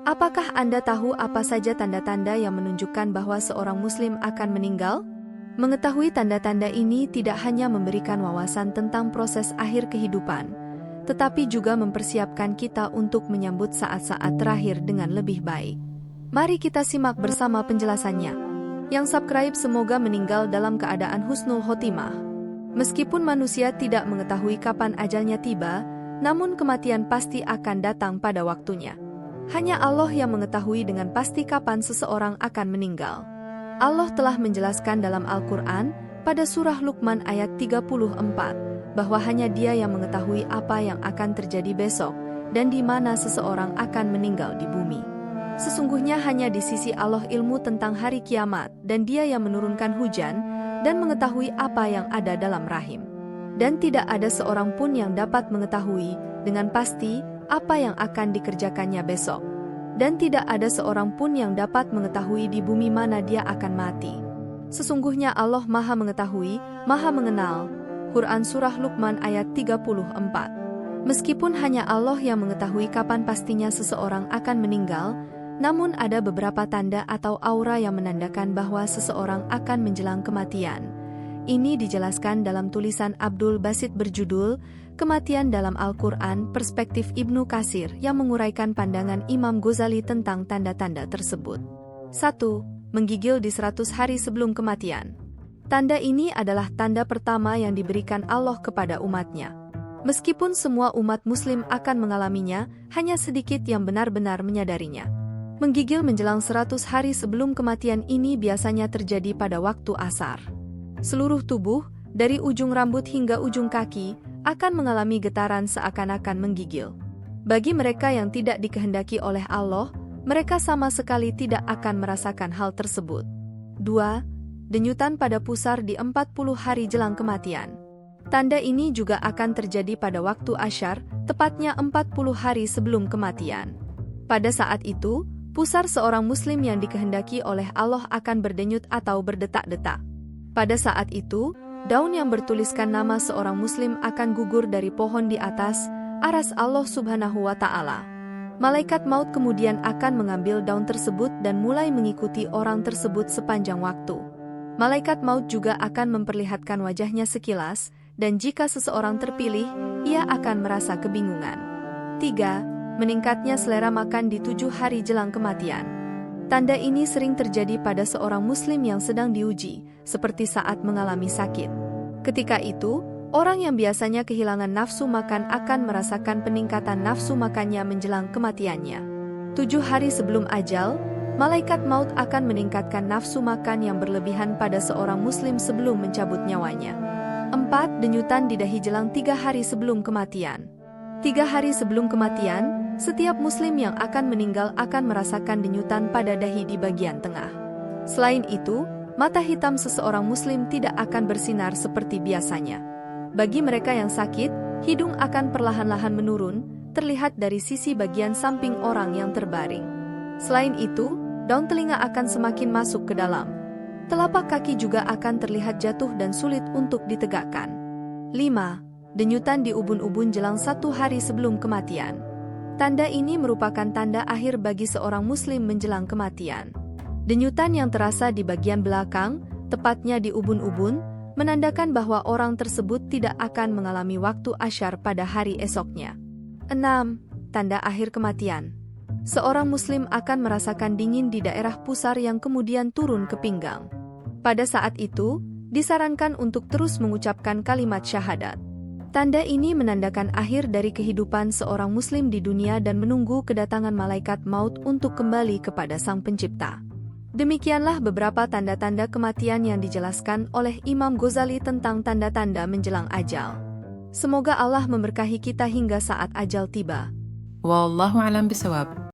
Apakah Anda tahu apa saja tanda-tanda yang menunjukkan bahwa seorang Muslim akan meninggal? Mengetahui tanda-tanda ini tidak hanya memberikan wawasan tentang proses akhir kehidupan, tetapi juga mempersiapkan kita untuk menyambut saat-saat terakhir dengan lebih baik. Mari kita simak bersama penjelasannya. Yang subscribe semoga meninggal dalam keadaan husnul khotimah. Meskipun manusia tidak mengetahui kapan ajalnya tiba, namun kematian pasti akan datang pada waktunya. Hanya Allah yang mengetahui dengan pasti kapan seseorang akan meninggal. Allah telah menjelaskan dalam Al-Quran, pada surah Luqman ayat 34, bahwa hanya Dia yang mengetahui apa yang akan terjadi besok, dan di mana seseorang akan meninggal di bumi. Sesungguhnya hanya di sisi Allah ilmu tentang hari kiamat, dan Dia yang menurunkan hujan, dan mengetahui apa yang ada dalam rahim. Dan tidak ada seorang pun yang dapat mengetahui, dengan pasti, apa yang akan dikerjakannya besok. Dan tidak ada seorang pun yang dapat mengetahui di bumi mana dia akan mati. Sesungguhnya Allah Maha Mengetahui, Maha Mengenal. Quran Surah Luqman ayat 34. Meskipun hanya Allah yang mengetahui kapan pastinya seseorang akan meninggal, namun ada beberapa tanda atau aura yang menandakan bahwa seseorang akan menjelang kematian. Ini dijelaskan dalam tulisan Abdul Basit berjudul, Kematian dalam Al-Quran, Perspektif Ibnu Katsir yang menguraikan pandangan Imam Ghazali tentang tanda-tanda tersebut. 1. Menggigil di 100 hari sebelum kematian. Tanda ini adalah tanda pertama yang diberikan Allah kepada umatnya. Meskipun semua umat muslim akan mengalaminya, hanya sedikit yang benar-benar menyadarinya. Menggigil menjelang 100 hari sebelum kematian ini biasanya terjadi pada waktu asar. Seluruh tubuh, dari ujung rambut hingga ujung kaki, akan mengalami getaran seakan-akan menggigil. Bagi mereka yang tidak dikehendaki oleh Allah, mereka sama sekali tidak akan merasakan hal tersebut. 2. Denyutan pada pusar di 40 hari jelang kematian. Tanda ini juga akan terjadi pada waktu asyar, tepatnya 40 hari sebelum kematian. Pada saat itu, pusar seorang muslim yang dikehendaki oleh Allah akan berdenyut atau berdetak-detak. Pada saat itu, daun yang bertuliskan nama seorang muslim akan gugur dari pohon di atas, aras Allah Subhanahu wa Ta'ala. Malaikat maut kemudian akan mengambil daun tersebut dan mulai mengikuti orang tersebut sepanjang waktu. Malaikat maut juga akan memperlihatkan wajahnya sekilas, dan jika seseorang terpilih, ia akan merasa kebingungan. 3. Meningkatnya selera makan di 7 hari jelang kematian. Tanda ini sering terjadi pada seorang muslim yang sedang diuji, seperti saat mengalami sakit. Ketika itu, orang yang biasanya kehilangan nafsu makan akan merasakan peningkatan nafsu makannya menjelang kematiannya. 7 hari sebelum ajal, malaikat maut akan meningkatkan nafsu makan yang berlebihan pada seorang muslim sebelum mencabut nyawanya. 4. Denyutan di dahi jelang 3 hari sebelum kematian. 3 hari sebelum kematian, setiap muslim yang akan meninggal akan merasakan denyutan pada dahi di bagian tengah. Selain itu, mata hitam seseorang muslim tidak akan bersinar seperti biasanya. Bagi mereka yang sakit, hidung akan perlahan-lahan menurun, terlihat dari sisi bagian samping orang yang terbaring. Selain itu, daun telinga akan semakin masuk ke dalam. Telapak kaki juga akan terlihat jatuh dan sulit untuk ditegakkan. 5. Denyutan di ubun-ubun jelang 1 hari sebelum kematian. Tanda ini merupakan tanda akhir bagi seorang muslim menjelang kematian. Denyutan yang terasa di bagian belakang, tepatnya di ubun-ubun, menandakan bahwa orang tersebut tidak akan mengalami waktu asyar pada hari esoknya. 6. Tanda akhir kematian. Seorang muslim akan merasakan dingin di daerah pusar yang kemudian turun ke pinggang. Pada saat itu, disarankan untuk terus mengucapkan kalimat syahadat. Tanda ini menandakan akhir dari kehidupan seorang muslim di dunia dan menunggu kedatangan malaikat maut untuk kembali kepada Sang Pencipta. Demikianlah beberapa tanda-tanda kematian yang dijelaskan oleh Imam Ghazali tentang tanda-tanda menjelang ajal. Semoga Allah memberkahi kita hingga saat ajal tiba. Wallahu a'lam bishawab.